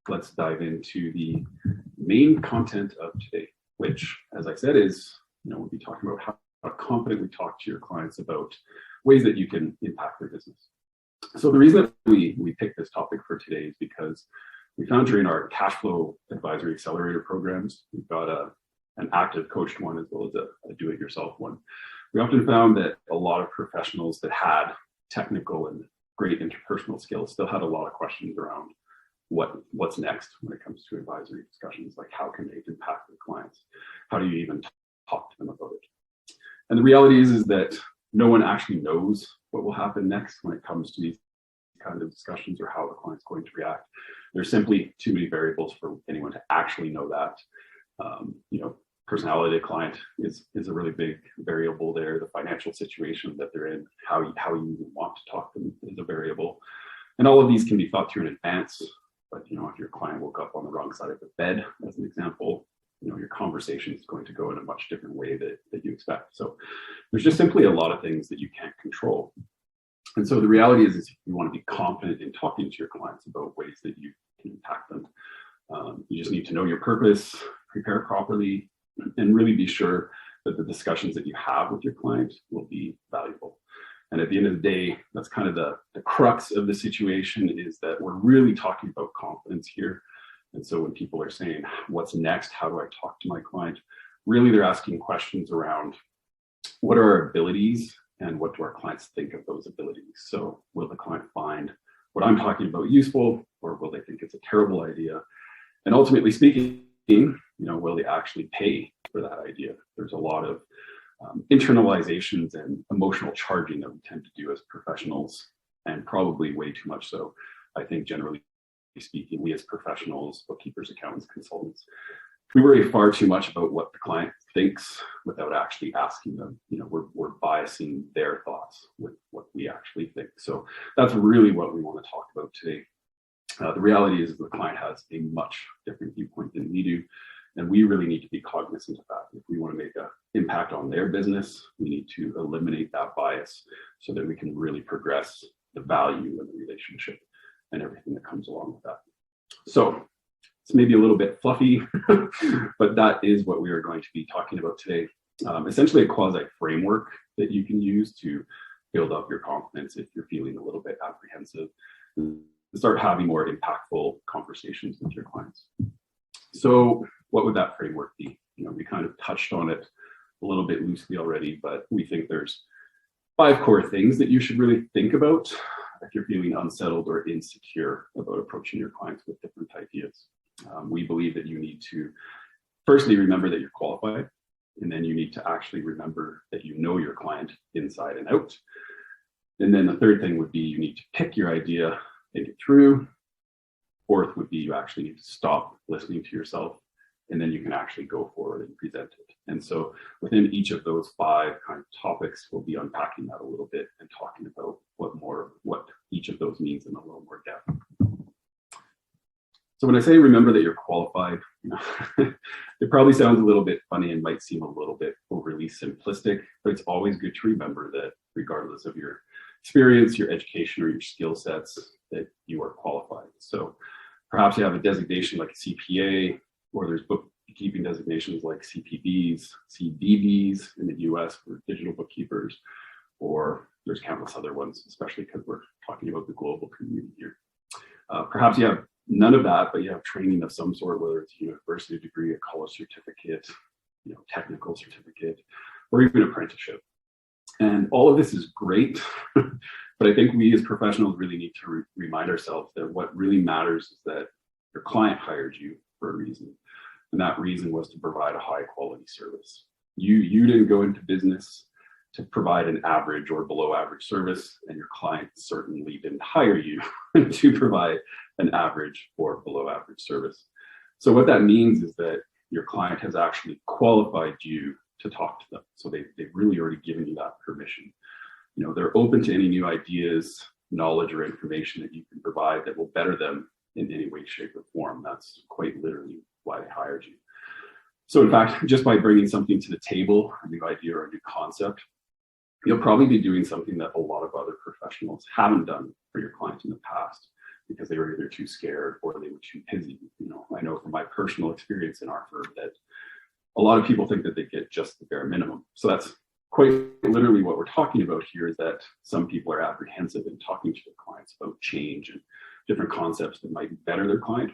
let's dive into the main content of today, which, as I said, is, we'll be talking about how confidently talk to your clients about ways that you can impact their business. So the reason that we picked this topic for today is because we found during our cash flow advisory accelerator programs, we've got an active coached one as well as a do-it-yourself one. We often found that a lot of professionals that had technical and great interpersonal skills still had a lot of questions around what's next when it comes to advisory discussions, like how can they impact their clients? How do you even talk to them about it? And the reality is that no one actually knows what will happen next when it comes to these kind of discussions or how the client's going to react. There's simply too many variables for anyone to actually know that. Personality of the client is a really big variable there. The financial situation that they're in, how you even want to talk to them is a variable. And all of these can be thought through in advance. But if your client woke up on the wrong side of the bed, as an example, your conversation is going to go in a much different way that you expect. So there's just simply a lot of things that you can't control. And so the reality is you want to be confident in talking to your clients about ways that you can impact them. You just need to know your purpose, prepare properly, and really be sure that the discussions that you have with your client will be valuable. And at the end of the day, that's kind of the crux of the situation, is that we're really talking about confidence here. And so when people are saying, what's next? How do I talk to my client? Really, they're asking questions around what are our abilities and what do our clients think of those abilities? So will the client find what I'm talking about useful, or will they think it's a terrible idea? And ultimately speaking, will they actually pay for that idea? There's a lot of internalizations and emotional charging that we tend to do as professionals, and probably way too much so. I think generally speaking, we as professionals, bookkeepers, accountants, consultants, we worry far too much about what the client thinks without actually asking them. We're biasing their thoughts with what we actually think. So that's really what we want to talk about today. The reality is the client has a much different viewpoint than we do, and we really need to be cognizant of that. If we want to make an impact on their business, we need to eliminate that bias so that we can really progress the value of the relationship and everything that comes along with that. So it's maybe a little bit fluffy, but that is what we are going to be talking about today. Essentially a quasi-framework that you can use to build up your confidence if you're feeling a little bit apprehensive, and start having more impactful conversations with your clients. So what would that framework be? We kind of touched on it a little bit loosely already, but we think there's 5 core things that you should really think about if you're feeling unsettled or insecure about approaching your clients with different ideas. We believe that you need to firstly remember that you're qualified, and then you need to actually remember that you know your client inside and out. And then the third thing would be you need to pick your idea, think it through. Fourth would be you actually need to stop listening to yourself, and then you can actually go forward and present it. And so within each of those 5 kind of topics, we'll be unpacking that a little bit and talking about what each of those means in a little more depth. So when I say remember that you're qualified, it probably sounds a little bit funny and might seem a little bit overly simplistic, but it's always good to remember that regardless of your experience, your education, or your skill sets, that you are qualified. So perhaps you have a designation like a CPA, or there's bookkeeping designations like CPBs, CDBs in the US for digital bookkeepers, or there's countless other ones, especially because we're talking about the global community here. Perhaps you have none of that, but you have training of some sort, whether it's a university degree, a college certificate, technical certificate, or even apprenticeship. And all of this is great, but I think we as professionals really need to remind ourselves that what really matters is that your client hired you for a reason. And that reason was to provide a high quality service. You didn't go into business to provide an average or below average service, and your client certainly didn't hire you to provide an average or below average service. So what that means is that your client has actually qualified you to talk to them. So they've really already given you that permission. They're open to any new ideas, knowledge, or information that you can provide that will better them in any way, shape, or form. That's quite literally why they hired you. So in fact, just by bringing something to the table, a new idea or a new concept, you'll probably be doing something that a lot of other professionals haven't done for your client in the past. because they were either too scared or they were too busy. I know from my personal experience in our firm that a lot of people think that they get just the bare minimum. So that's quite literally what we're talking about here, is that some people are apprehensive in talking to their clients about change and different concepts that might better their client.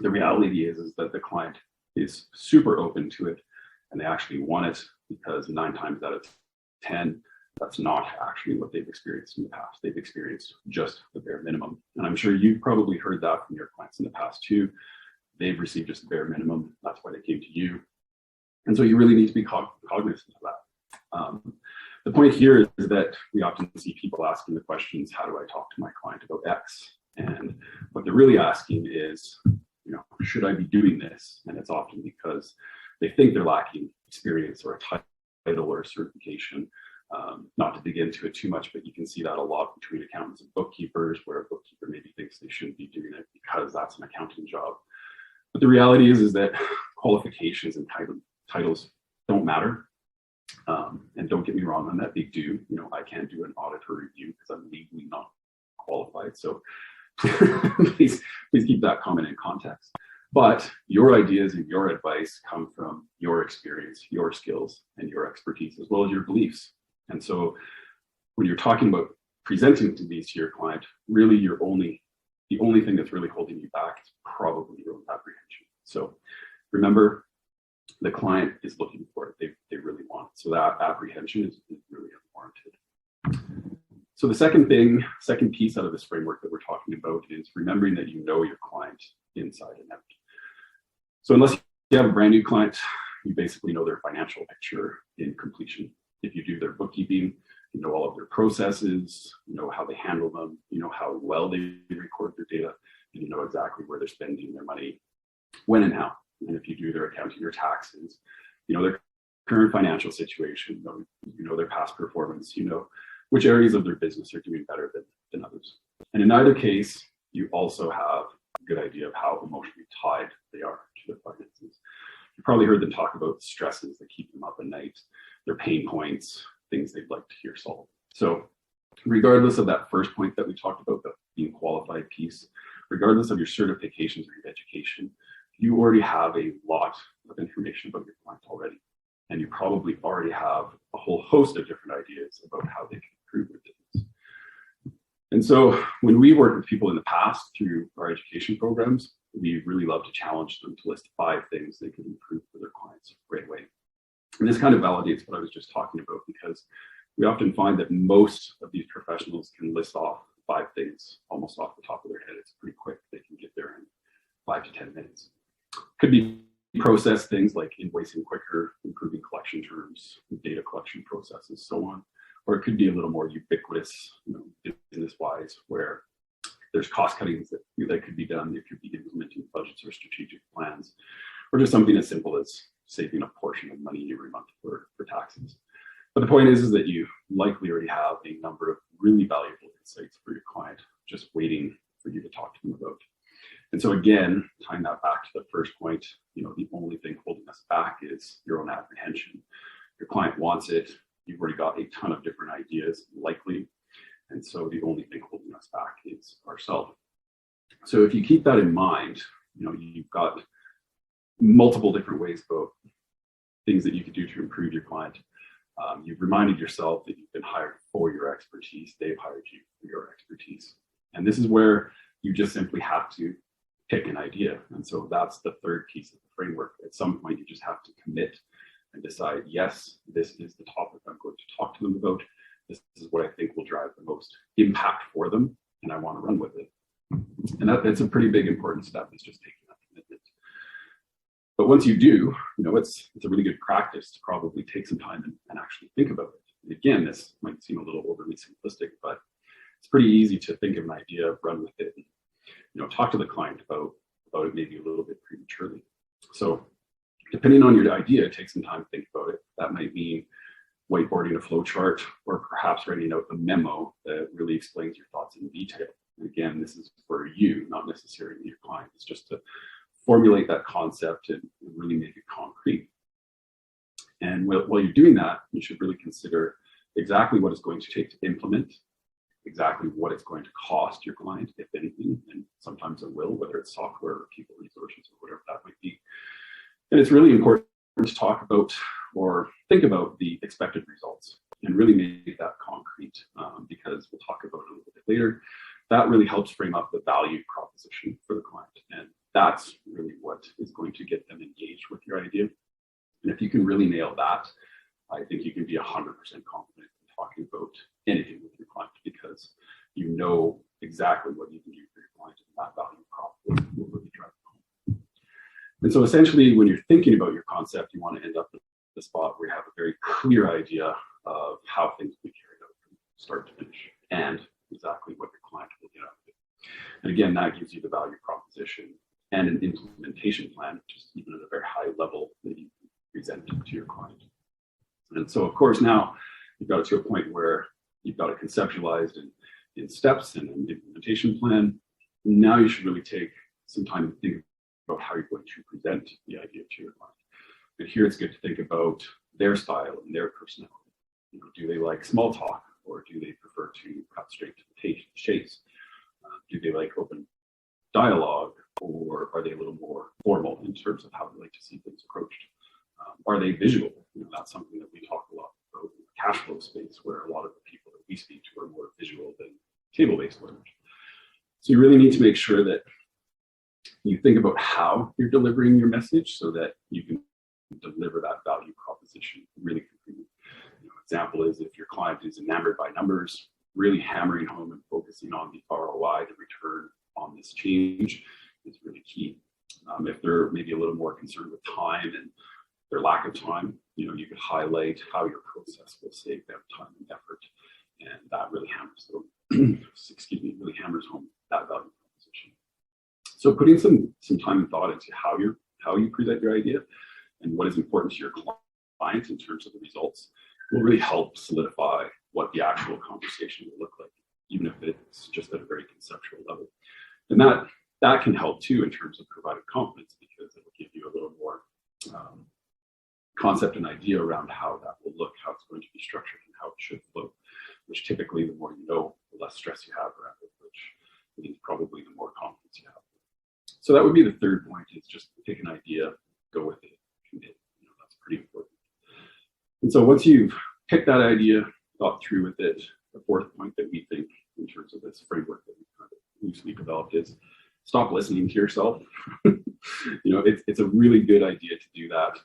The reality is that the client is super open to it and they actually want it, because 9 times out of 10, that's not actually what they've experienced in the past. They've experienced just the bare minimum. And I'm sure you've probably heard that from your clients in the past too. They've received just the bare minimum. That's why they came to you. And so you really need to be cognizant of that. The point here is that we often see people asking the questions, how do I talk to my client about X? And what they're really asking is, should I be doing this? And it's often because they think they're lacking experience or a title or a certification. Not to dig into it too much, but you can see that a lot between accountants and bookkeepers, where a bookkeeper maybe thinks they shouldn't be doing it because that's an accounting job. But the reality is that qualifications and titles don't matter. And don't get me wrong on that, they do. I can't do an audit or review because I'm legally not qualified. So please keep that comment in context. But your ideas and your advice come from your experience, your skills, and your expertise, as well as your beliefs. And so when you're talking about presenting these to your client, really the only thing that's really holding you back is probably your own apprehension. So remember, the client is looking for it. They really want it. So that apprehension is really unwarranted. So the second piece out of this framework that we're talking about is remembering that you know your client inside and out. So unless you have a brand new client, you basically know their financial picture in completion. If you do their bookkeeping, you know all of their processes, you know how they handle them, you know how well they record their data, and you know exactly where they're spending their money, when and how. And if you do their accounting or taxes, you know their current financial situation, you know their past performance, you know which areas of their business are doing better than others. And in either case, you also have a good idea of how emotionally tied they are to their finances. You probably heard them talk about the stresses that keep them up at night, their pain points, things they'd like to hear solved. So regardless of that first point that we talked about, the being qualified piece, regardless of your certifications or your education, you already have a lot of information about your client already. And you probably already have a whole host of different ideas about how they can improve their business. And so when we work with people in the past through our education programs, we really love to challenge them to list 5 things they can improve for their clients right away. And this kind of validates what I was just talking about, because we often find that most of these professionals can list off 5 things almost off the top of their head. It's pretty quick. They can get there in 5 to 10 minutes. Could be process things like invoicing quicker, improving collection terms, data collection processes, so on. Or it could be a little more ubiquitous, business-wise, where there's cost cuttings that could be done. It could be implementing budgets or strategic plans, or just something as simple as saving a portion of money every month for taxes. But the point is that you likely already have a number of really valuable insights for your client just waiting for you to talk to them about. And so again, tying that back to the first point, the only thing holding us back is your own apprehension. Your client wants it. You've already got a ton of different ideas, likely. And so the only thing holding us back is ourselves. So if you keep that in mind, you've got multiple different ways about things that you could do to improve your client. You've reminded yourself that you've been hired for your expertise. They've hired you for your expertise. And this is where you just simply have to pick an idea. And so that's the third piece of the framework. At some point, you just have to commit and decide, yes, this is the topic I'm going to talk to them about. This is what I think will drive the most impact for them, and I want to run with it. And that's a pretty big important step, is just taking that commitment. But once you do, it's a really good practice to probably take some time and actually think about it. And again, this might seem a little overly simplistic, but it's pretty easy to think of an idea, run with it, and talk to the client about it maybe a little bit prematurely. So depending on your idea, take some time to think about it. That might mean whiteboarding a flow chart, or perhaps writing out a memo that really explains your thoughts in detail. And again, this is for you, not necessarily your client. It's just to formulate that concept and really make it concrete. And while you're doing that, you should really consider exactly what it's going to take to implement exactly what it's going to cost your client, if anything, and sometimes it will, whether it's software or people resources or whatever that might be. And it's really important to talk about or think about the expected results and really make that concrete, because we'll talk about it a little bit later. That really helps frame up the value proposition for the client. And that's really what is going to get them engaged with your idea. And if you can really nail that, I think you can be 100% confident in talking about anything with your client, because you know exactly what you can do for your client, and that value prop will really drive it home. And so essentially, when you're thinking about your concept, you want to end up at the spot where you have a very clear idea of how things will be carried out from start to finish, and exactly what your client will get out of it. And again, that gives you the value proposition and an implementation plan, just even at a very high level that you can present to your client. And so, of course, now you've got it to a point where you've got it conceptualized in steps and an implementation plan. Now you should really take some time to think about how you're going to present the idea to your client. And here it's good to think about their style and their personality. Do they like small talk, or do they prefer to cut straight to the chase? Do they like open dialogue, or are they a little more formal in terms of how they like to see things approached? Are they visual? That's something that we talk a lot about in the cash flow space, where a lot of the people that we speak to are more visual than table-based learners. So you really need to make sure that you think about how you're delivering your message so that you can deliver that value proposition really completely. Example is, if your client is enamored by numbers, really hammering home and focusing on the ROI, the return on this change, is really key. If they're maybe a little more concerned with time and their lack of time, you could highlight how your process will save them time and effort, and that really hammers home that value proposition. So putting some time and thought into how you present your idea and what is important to your client in terms of the results will really help solidify what the actual conversation will look like, even if it's just at a very conceptual level. And that can help too in terms of providing confidence, because it will give you a little more concept and idea around how that will look, how it's going to be structured, and how it should flow, which typically the more you know, the less stress you have around it, which means probably the more confidence you have. So that would be the third point, is just pick an idea, go with it, commit. That's pretty important. And so once you've picked that idea, thought through with it, the fourth point that we think in terms of this framework that we've kind of loosely developed is stop listening to yourself. It's a really good idea to do that.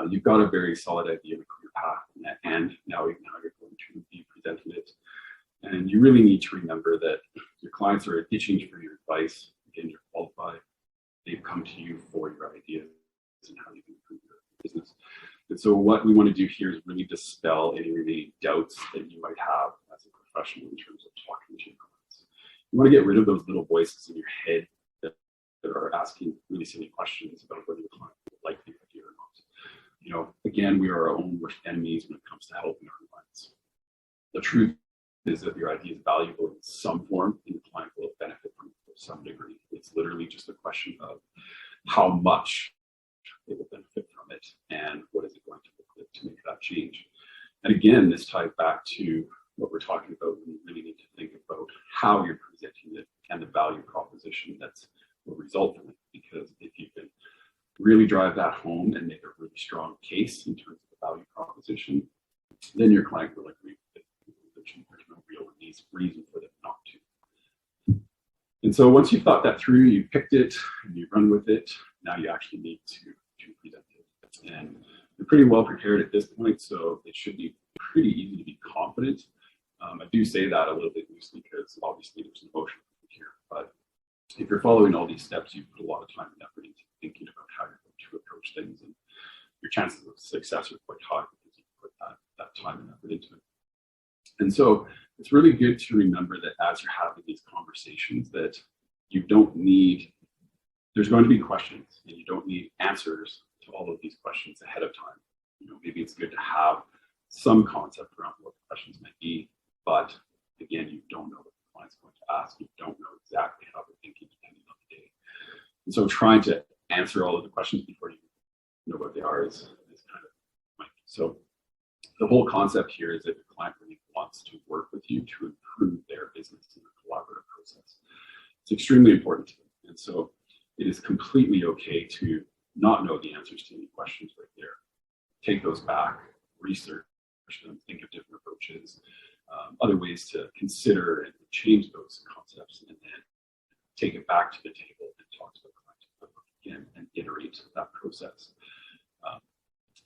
You've got a very solid idea of a career path, and now you're going to be presenting it. And you really need to remember that your clients are itching for your advice. Again, you're qualified. They've come to you for your ideas and how you can improve your business. And so what we want to do here is really dispel any remaining doubts that you might have as a professional in terms of talking to your clients. You want to get rid of those little voices in your head that are asking really silly questions about whether your client will like the idea or not. Again, we are our own worst enemies when it comes to helping our clients. The truth is that your idea is valuable in some form, and the client will benefit from it to some degree. It's literally just a question of how much they will benefit from it, and what is it going to look like to make that change. And again, this ties back to what we're talking about. We really need to think about how you're presenting it and the value proposition that will result from it. Because if you can really drive that home and make a really strong case in terms of the value proposition, then your client will agree with it. There's no real reason for them not to. And so once you've thought that through, you picked it and you run with it, now you actually need to present it. And you're pretty well prepared at this point, so it should be pretty easy to be confident. I do say that a little bit loosely because obviously there's an emotion here, but if you're following all these steps, you put a lot of time and effort into thinking about how you're going to approach things, and your chances of success are quite high because you put that time and effort into it. And so it's really good to remember that as you're having these conversations, that you don't need, there's going to be questions, and you don't need answers to all of these questions ahead of time. Maybe it's good to have some concept around what the questions might be, but again, you don't know what the client's going to ask. You don't know exactly how they're thinking depending on the day. And so trying to answer all of the questions before you know what they are is kind of like, so the whole concept here is that the client really wants wants to work with you to improve their business in a collaborative process. It's extremely important to them. And so it is completely okay to not know the answers to any questions right there. Take those back, research them, think of different approaches, other ways to consider and change those concepts, and then take it back to the table and talk to the client again and iterate that process.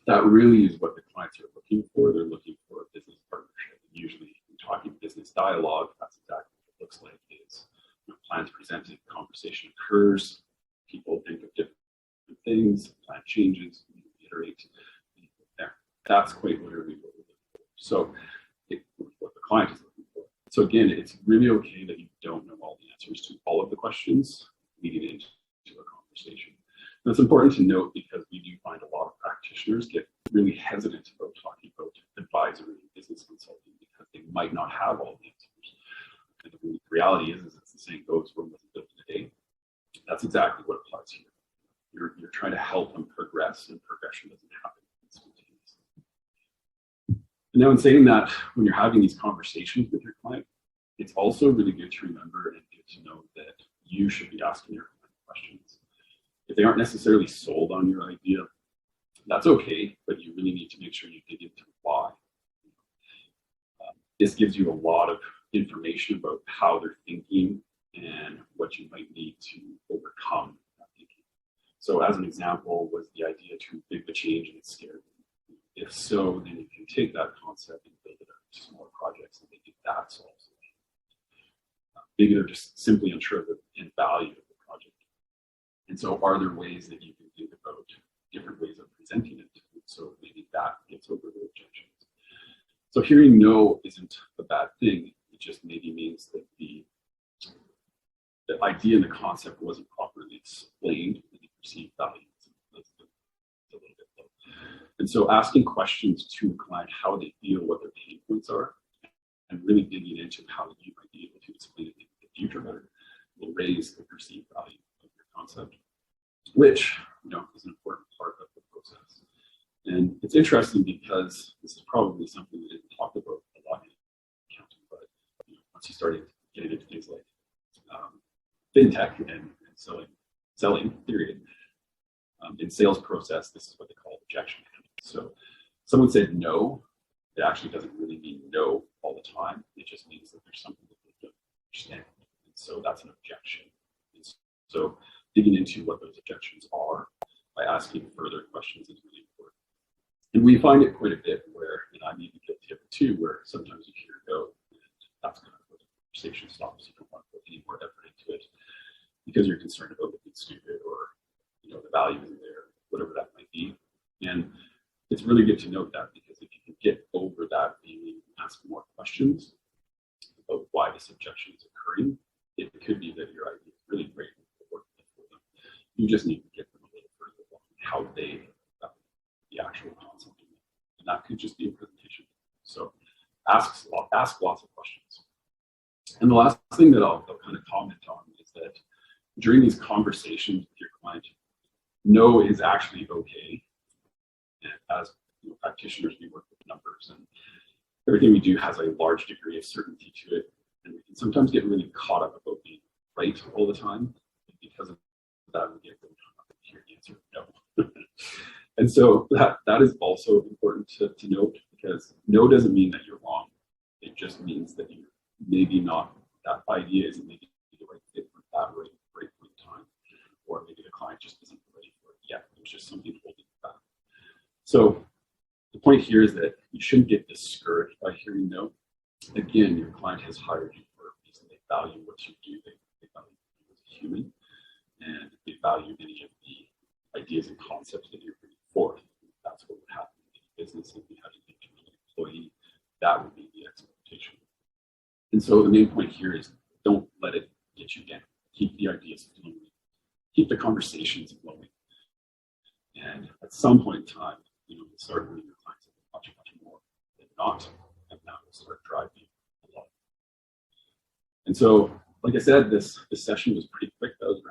That really is what the clients are looking for. They're looking for a business partnership. Usually, in talking business dialogue, that's exactly what it looks like. Is plans presented, conversation occurs, people think of different things, plan changes, iterate. There. That's quite literally what we're looking for. So, what the client is looking for. So again, it's really okay that you don't know all the answers to all of the questions leading into a conversation. And it's important to note because we do find a lot of practitioners get really hesitant about talking about advisory and business consulting because they might not have all the answers. And the reality is it's the saying goes, Rome wasn't built in a day. That's exactly what applies here. You're trying to help them progress, and progression doesn't happen instantaneously. And now in saying that, when you're having these conversations with your client, it's also really good to remember and good to know that you should be asking your client questions. If they aren't necessarily sold on your idea, that's okay, but you really need to make sure you dig into why. This gives you a lot of information about how they're thinking and what you might need to overcome that thinking. So as an example, was the idea too big of a change and it scared them? If so, then you can take that concept and build it out into smaller projects and make it that solves it. Maybe they're just simply unsure of the end value of the project. And so are there ways that you can think about different ways of presenting it? So maybe that gets over the objections. So hearing no isn't a bad thing. It just maybe means that the idea and the concept wasn't properly explained and the perceived value is a little bit low. And so asking questions to a client, how they feel, what their pain points are, and really digging into how you might be able to explain it in the future better will raise the perceived value of your concept, which is an important part of the process. And it's interesting because this is probably something that isn't talked about a lot in accounting, but once you start getting into things like fintech and selling period, in sales process, this is what they call objection handling. So someone said no, it actually doesn't really mean no all the time. It just means that there's something that they don't understand. And so that's an objection. And so digging into what those objections are by asking further questions is really important. And we find it quite a bit where, and I'm even guilty of it too, where sometimes you hear no, and that's kind of where the conversation stops. You don't want to put any more effort into it because you're concerned about looking stupid or the value isn't there, whatever that might be. And it's really good to note that because if you can get over that, being able to ask more questions about why this objection is occurring, it could be that your idea is really great for them. You just need to get them a little further along how they the actual concept, and that could just be a presentation. So ask lots of questions. And the last thing that I'll kind of comment on is that during these conversations with your client, no is actually okay. And as practitioners, we work with numbers, and everything we do has a large degree of certainty to it. And we can sometimes get really caught up about being right all the time. And because of that, we get really caught up and hear the answer no. And so that is also important to note, because no doesn't mean that you're wrong. It just means that you're maybe not, that idea isn't maybe the right fit for that right point in time. Or maybe the client just isn't ready for it yet. There's just something holding it back. So the point here is that you shouldn't get discouraged by hearing no. Again, your client has hired you for a reason. They value what you do. They value you as a human, and they value any of the ideas and concepts that you're bringing forth. That's what would happen in any business. If you had to think of an employee, that would be the expectation. And so the main point here is don't let it get you down. Keep the ideas flowing. Keep the conversations flowing. And at some point in time, you'll start winning your clients much more than not, and that will start driving a lot. And so, like I said, this session was pretty quick. That was